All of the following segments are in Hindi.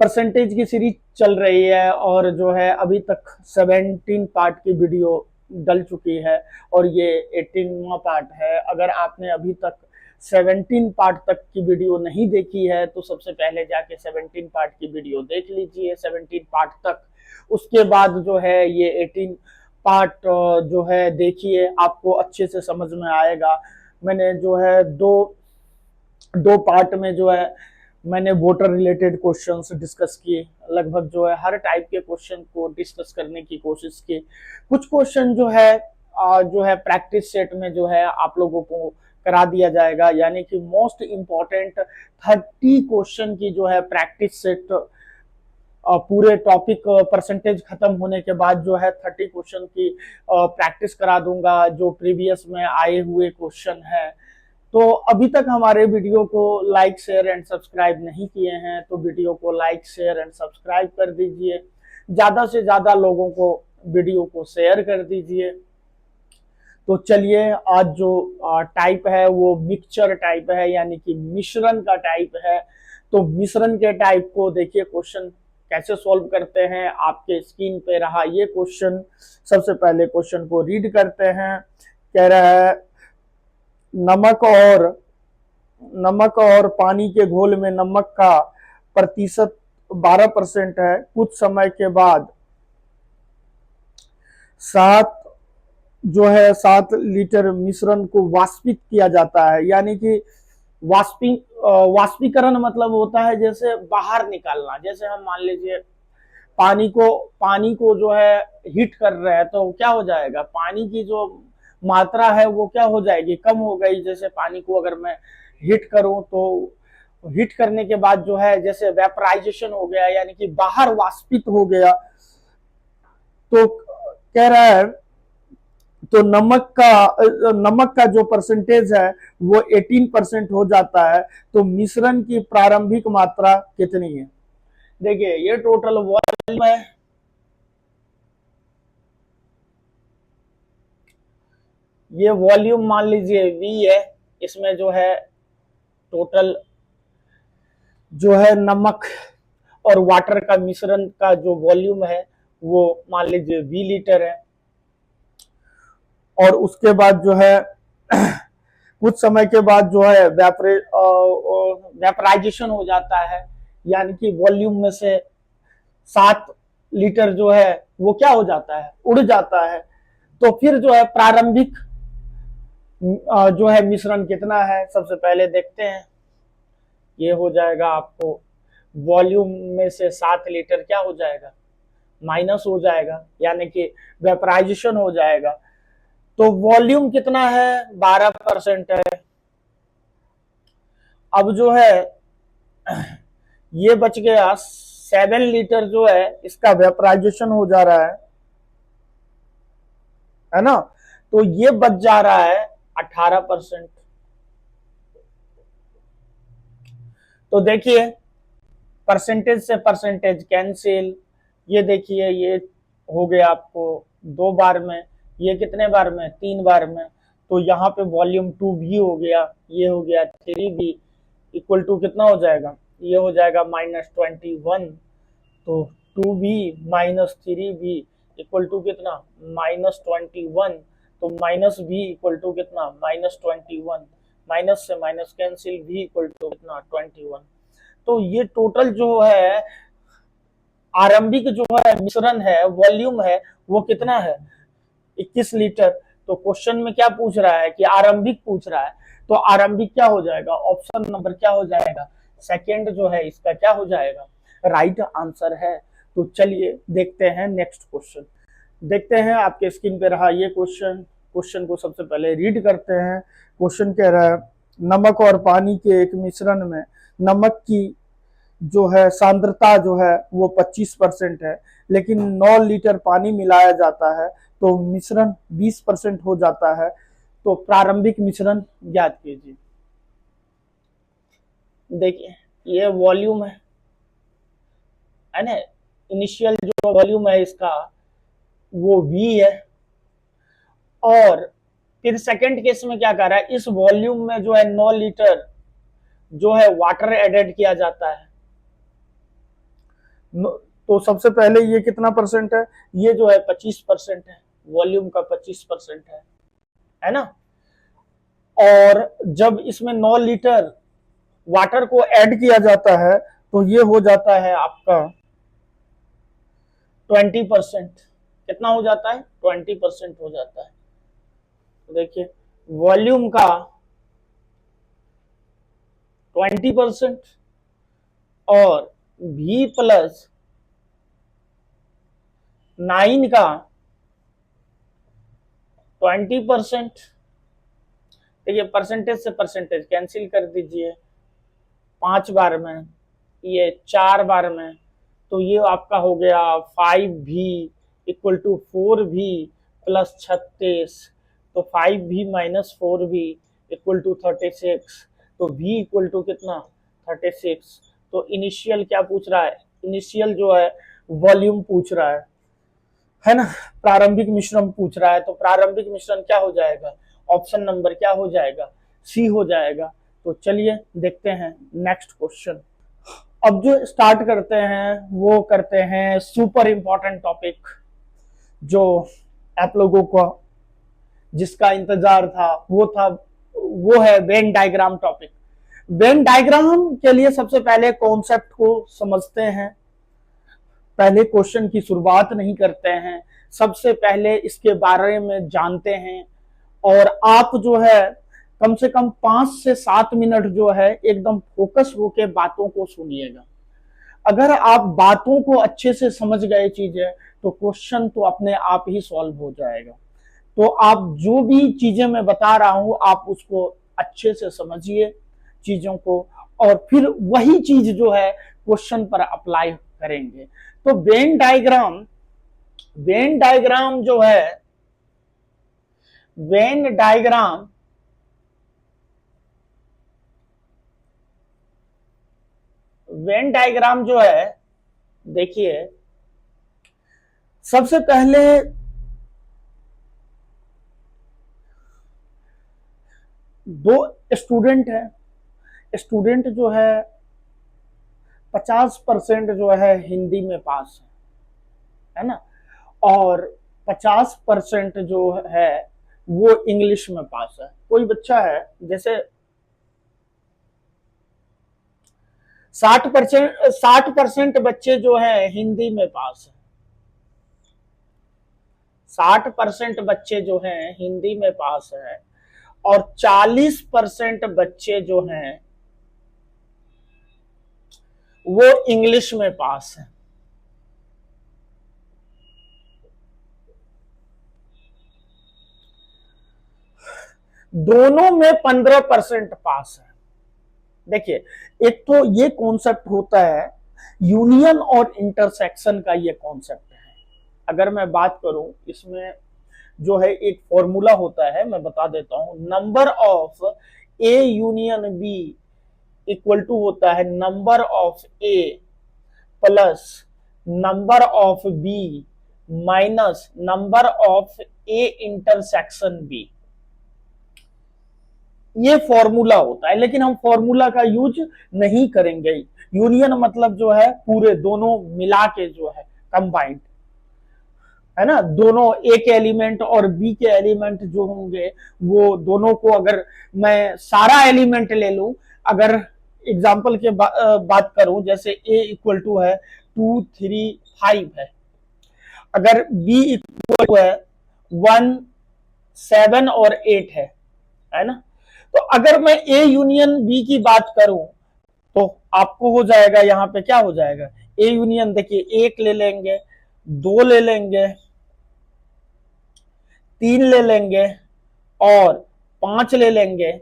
परसेंटेज की सीरीज चल रही है और जो है अभी तक 17 पार्ट की वीडियो डल चुकी है और ये 18वां पार्ट है। अगर आपने अभी तक 17 पार्ट तक की वीडियो नहीं देखी है तो सबसे पहले जाके 17 पार्ट की वीडियो देख लीजिए 17 पार्ट तक। उसके बाद जो है ये 18 पार्ट जो है देखिए, आपको अच्छे से समझ में आएगा। मैंने जो है दो दो पार्ट में जो है मैंने वोटर रिलेटेड क्वेश्चंस डिस्कस किए। लगभग जो है हर टाइप के क्वेश्चन को डिस्कस करने की कोशिश की। कुछ क्वेश्चन जो है प्रैक्टिस सेट में जो है आप लोगों को करा दिया जाएगा, यानी कि मोस्ट इम्पोर्टेंट 30 क्वेश्चन की जो है प्रैक्टिस सेट पूरे टॉपिक परसेंटेज खत्म होने के बाद जो है 30 क्वेश्चन की प्रैक्टिस करा दूंगा जो प्रीवियस में आए हुए क्वेश्चन है। तो अभी तक हमारे वीडियो को लाइक शेयर एंड सब्सक्राइब नहीं किए हैं तो वीडियो को लाइक शेयर एंड सब्सक्राइब कर दीजिए, ज्यादा से ज्यादा लोगों को वीडियो को शेयर कर दीजिए। तो चलिए, आज जो टाइप है वो मिक्सचर टाइप है, यानी कि मिश्रण का टाइप है। तो मिश्रण के टाइप को देखिए क्वेश्चन कैसे सॉल्व करते हैं। आपके स्क्रीन पे रहा ये क्वेश्चन। सबसे पहले क्वेश्चन को रीड करते हैं। कह रहा है नमक और पानी के घोल में नमक का प्रतिशत 12% है। कुछ समय के बाद 7 लीटर मिश्रण को वाष्पित किया जाता है। यानी कि वाष्पीकरण मतलब होता है जैसे बाहर निकालना। जैसे हम मान लीजिए पानी को जो है हीट कर रहे हैं तो क्या हो जाएगा, पानी की जो मात्रा है वो क्या हो जाएगी, कम हो गई। जैसे पानी को अगर मैं हीट करूं तो हीट करने के बाद जो है जैसे वेपराइजेशन हो गया, यानी कि बाहर वाष्पित हो गया। तो कह रहा है तो नमक का जो परसेंटेज है वो 18% हो जाता है। तो मिश्रण की प्रारंभिक मात्रा कितनी है। देखिए ये टोटल वॉल्यूम है, ये वॉल्यूम मान लीजिए V है। इसमें जो है टोटल जो है नमक और वाटर का मिश्रण का जो वॉल्यूम है वो मान लीजिए V लीटर है। और उसके बाद जो है कुछ समय के बाद जो है वेपराइजेशन हो जाता है, यानी कि वॉल्यूम में से 7 लीटर जो है वो क्या हो जाता है, उड़ जाता है। तो फिर जो है प्रारंभिक जो है मिश्रण कितना है, सबसे पहले देखते हैं। ये हो जाएगा आपको वॉल्यूम में से 7 लीटर क्या हो जाएगा, माइनस हो जाएगा, यानी कि वेपराइजेशन हो जाएगा। तो वॉल्यूम कितना है, 12% है। अब जो है ये बच गया 7 लीटर जो है इसका वेपराइजेशन हो जा रहा है ना। तो ये बच जा रहा है 18%। तो देखिए परसेंटेज से परसेंटेज कैंसिल। ये देखिए ये हो गया आपको 2 बार में, ये कितने बार में, 3 बार में। तो यहाँ पे वॉल्यूम 2V हो गया, ये हो गया 3V इक्वल टू कितना हो जाएगा, ये हो जाएगा -21। तो 2V-3V इक्वल टू कितना, -21। तो -V इक्वल टू कितना, -21। माइनस से minus cancel, V equal to कितना, 21। तो ये टोटल जो है आरंभिक जो है मिश्रण है, वॉल्यूम है, वो कितना है, 21 लीटर। तो क्वेश्चन में क्या पूछ रहा है कि आरंभिक पूछ रहा है। तो आरंभिक क्या हो जाएगा, ऑप्शन नंबर क्या हो जाएगा, सेकेंड जो है इसका क्या हो जाएगा, राइट आंसर है। तो चलिए देखते हैं नेक्स्ट क्वेश्चन। देखते हैं आपके स्क्रीन पे रहा ये क्वेश्चन को सबसे पहले रीड करते हैं। क्वेश्चन कह रहा है नमक और पानी के एक मिश्रण में नमक की जो है सांद्रता जो है वो 25% है, लेकिन 9 लीटर पानी मिलाया जाता है तो मिश्रण 20% हो जाता है। तो प्रारंभिक मिश्रण ज्ञात कीजिए। देखिए ये वॉल्यूम है ना, इनिशियल जो वॉल्यूम है इसका वो V है। और फिर सेकंड केस में क्या कर रहा है, इस वॉल्यूम में जो है 9 लीटर जो है वाटर एडेड किया जाता है। तो सबसे पहले ये कितना परसेंट है, ये जो है 25% है, वॉल्यूम का 25% है ना। और जब इसमें 9 लीटर वाटर को ऐड किया जाता है तो ये हो जाता है आपका 20%। कितना हो जाता है, 20% हो जाता है। तो देखिए वॉल्यूम का 20% और V प्लस 9 का 20%। देखिए परसेंटेज से परसेंटेज कैंसिल कर दीजिए, 5 बार में, ये 4 बार में, तो ये आपका हो गया 5V equal to 4V plus 36। तो 5V minus 4V equal to 36। तो V इक्वल टू कितना, 36। तो इनिशियल क्या पूछ रहा है, इनिशियल जो है वॉल्यूम पूछ रहा है ना, प्रारंभिक मिश्रण पूछ रहा है। तो प्रारंभिक मिश्रण क्या हो जाएगा, ऑप्शन नंबर क्या हो जाएगा, सी हो जाएगा। तो चलिए देखते हैं नेक्स्ट क्वेश्चन। अब जो स्टार्ट करते हैं वो करते हैं सुपर इंपॉर्टेंट टॉपिक, जो आप लोगों को जिसका इंतजार था, वो है Venn diagram topic. Venn diagram के लिए सबसे पहले कॉन्सेप्ट को समझते हैं, पहले क्वेश्चन की शुरुआत नहीं करते हैं, सबसे पहले इसके बारे में जानते हैं। और आप जो है कम से कम 5 से 7 मिनट जो है एकदम फोकस होके बातों को सुनिएगा। अगर आप बातों को अच्छे से समझ गए चीजें, तो क्वेश्चन तो अपने आप ही सॉल्व हो जाएगा। तो आप जो भी चीजें मैं बता रहा हूं, आप उसको अच्छे से समझिए चीजों को, और फिर वही चीज जो है क्वेश्चन पर अप्लाई करेंगे। तो वेन डायग्राम जो है, वेन डायग्राम जो है, देखिए सबसे पहले दो स्टूडेंट है, स्टूडेंट जो है 50% जो है हिंदी में पास है ना, और 50% जो है वो इंग्लिश में पास है। कोई बच्चा है जैसे 60% बच्चे जो है हिंदी में पास है, 60% बच्चे जो हैं हिंदी में पास है, और 40% बच्चे जो हैं वो इंग्लिश में पास है। दोनों में 15% पास है। देखिए एक तो ये कॉन्सेप्ट होता है यूनियन और इंटरसेक्शन का, ये कॉन्सेप्ट है। अगर मैं बात करूं इसमें जो है एक फॉर्मूला होता है, मैं बता देता हूं। Number of A union B equal to होता है number of A plus number of B minus number of A intersection B. ये फॉर्मूला होता है, लेकिन हम फॉर्मूला का यूज नहीं करेंगे। यूनियन मतलब जो है पूरे दोनों मिला के जो है कंबाइंड, है ना, दोनों ए के एलिमेंट और बी के एलिमेंट जो होंगे वो दोनों को, अगर मैं सारा एलिमेंट ले लूं, अगर एग्जांपल के बात करूं, जैसे ए इक्वल टू है 2 3 5 है, अगर बी इक्वल टू है 1 7 और 8 है ना। तो अगर मैं ए यूनियन बी की बात करूं तो आपको हो जाएगा, यहां पे क्या हो जाएगा, ए यूनियन देखिए 1 ले लेंगे, 2 ले लेंगे, 3 ले लेंगे और 5 ले लेंगे,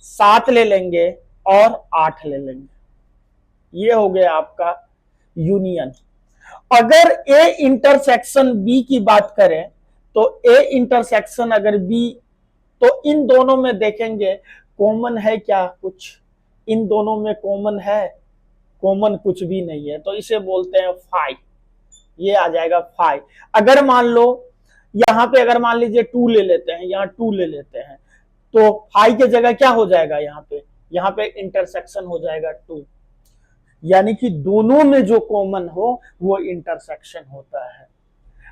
7 ले लेंगे और 8 ले लेंगे। ये हो गया आपका यूनियन। अगर ए इंटरसेक्शन बी की बात करें तो ए इंटरसेक्शन अगर बी, तो इन दोनों में देखेंगे कॉमन है क्या, कुछ इन दोनों में कॉमन है, कॉमन कुछ भी नहीं है, तो इसे बोलते हैं फाई। ये आ जाएगा फाई। अगर मान लो यहां पे, अगर मान लीजिए 2 ले लेते हैं, यहां 2 ले लेते हैं, तो फाई की जगह क्या हो जाएगा, यहाँ पे इंटरसेक्शन हो जाएगा 2। यानी कि दोनों में जो कॉमन हो वो इंटरसेक्शन होता है।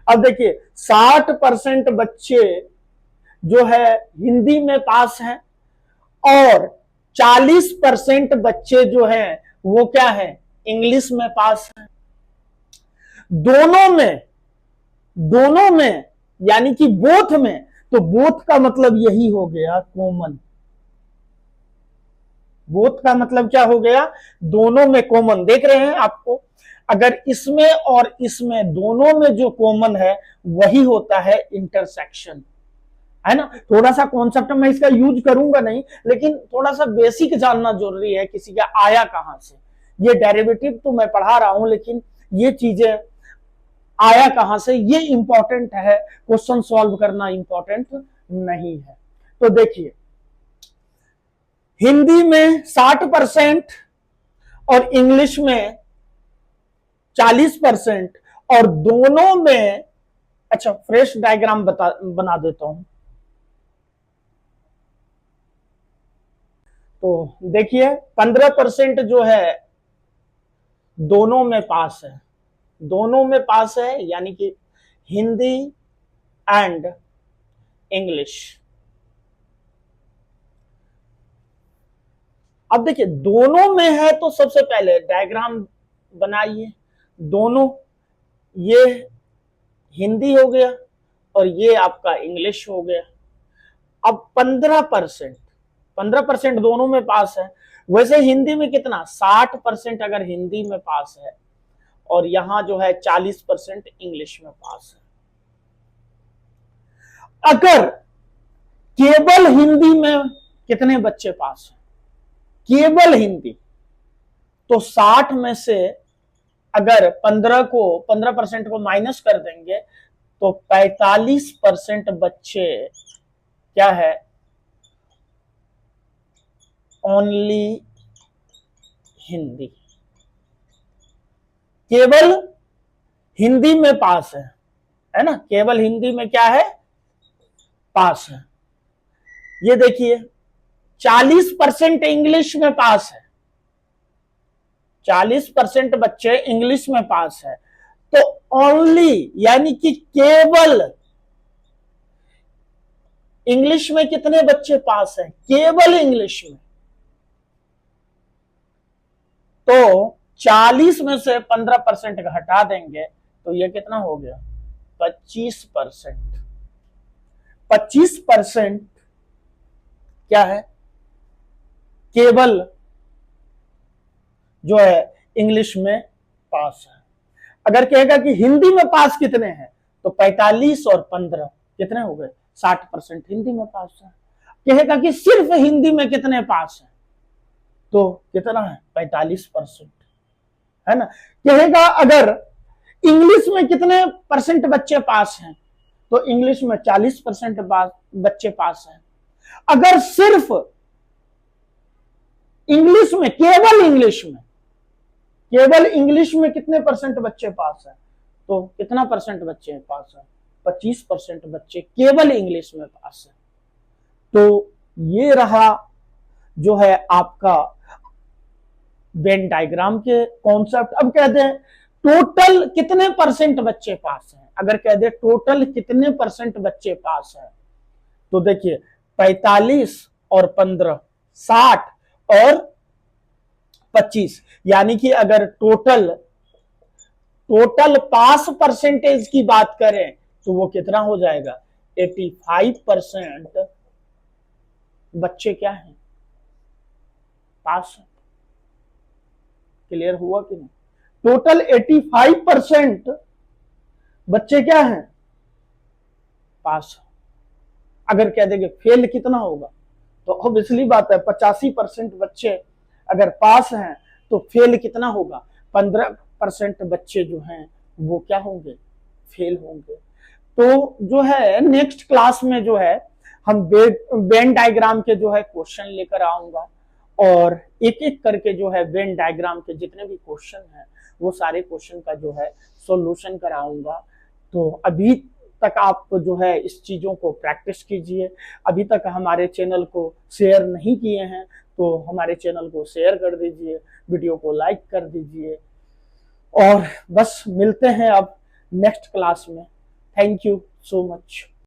अब देखिए 60% बच्चे जो है हिंदी में पास हैं और 40% बच्चे जो हैं वो क्या है, इंग्लिश में पास हैं। दोनों में यानी कि बोथ में, तो बोथ का मतलब यही हो गया कॉमन। बोथ का मतलब क्या हो गया, दोनों में कॉमन। देख रहे हैं आपको, अगर इसमें और इसमें दोनों में जो कॉमन है वही होता है इंटरसेक्शन, है ना। थोड़ा सा कॉन्सेप्ट मैं इसका यूज करूंगा नहीं, लेकिन थोड़ा सा बेसिक जानना जरूरी है, किसी का आया कहां से। ये डेरिवेटिव तो मैं पढ़ा रहा हूं, लेकिन ये चीजें आया कहां से ये इंपॉर्टेंट है, क्वेश्चन सॉल्व करना इंपॉर्टेंट नहीं है। तो देखिए हिंदी में 60% और इंग्लिश में 40%, और दोनों में, अच्छा फ्रेश डायग्राम बना देता हूं। तो देखिए 15% जो है दोनों में पास है, दोनों में पास है यानी कि हिंदी एंड इंग्लिश। अब देखिए दोनों में है तो सबसे पहले डायग्राम बनाइए। दोनों, ये हिंदी हो गया और ये आपका इंग्लिश हो गया। अब 15% दोनों में पास है। वैसे हिंदी में कितना, 60% अगर हिंदी में पास है और यहां जो है 40% इंग्लिश में पास है। अगर केवल हिंदी में कितने बच्चे पास हैं, केवल हिंदी, तो 60 में से अगर 15% को माइनस कर देंगे तो 45% बच्चे क्या है, ओनली हिंदी, केवल हिंदी में पास है ना, केवल हिंदी में क्या है, पास है। ये देखिए 40% इंग्लिश में पास है, 40% बच्चे इंग्लिश में पास है। तो ओनली यानी कि केवल इंग्लिश में कितने बच्चे पास हैं, केवल इंग्लिश में, तो 40 में से 15% घटा देंगे तो ये कितना हो गया, 25%। 25% क्या है, केवल जो है इंग्लिश में पास है। अगर कहेगा कि हिंदी में पास कितने हैं, तो 45 और 15 कितने हो गए, 60% हिंदी में पास है। कहेगा कि सिर्फ हिंदी में कितने पास है, तो कितना है, 45%, है ना। कहेगा अगर इंग्लिश में कितने परसेंट बच्चे पास हैं, तो इंग्लिश में 40% बच्चे पास हैं। अगर सिर्फ इंग्लिश में, केवल इंग्लिश में कितने परसेंट बच्चे पास हैं, तो कितना परसेंट बच्चे पास है, 25% बच्चे केवल इंग्लिश में पास है। तो ये रहा जो है आपका वेन डायग्राम के कॉन्सेप्ट। अब कहते हैं टोटल कितने परसेंट बच्चे पास हैं। अगर कह दे टोटल कितने परसेंट बच्चे पास हैं, तो देखिए 45 और 15, 60 और 25, यानी कि अगर टोटल पास परसेंटेज की बात करें तो वो कितना हो जाएगा, 85% बच्चे क्या हैं, पास है। क्लियर हुआ कि नहीं, टोटल 85% बच्चे क्या हैं, पास। अगर कह देंगे फेल कितना होगा, तो ऑब्वियसली बात है 85% बच्चे अगर पास हैं तो फेल कितना होगा, 15% बच्चे जो हैं वो क्या होंगे, फेल होंगे। तो जो है नेक्स्ट क्लास में जो है हम वेन डायग्राम के जो है क्वेश्चन लेकर आऊंगा, और एक एक करके जो है वेन डायग्राम के जितने भी क्वेश्चन हैं वो सारे क्वेश्चन का जो है सॉल्यूशन कराऊंगा। तो अभी तक आप जो है इस चीज़ों को प्रैक्टिस कीजिए। अभी तक हमारे चैनल को शेयर नहीं किए हैं तो हमारे चैनल को शेयर कर दीजिए, वीडियो को लाइक कर दीजिए, और बस मिलते हैं अब नेक्स्ट क्लास में। Thank you so much.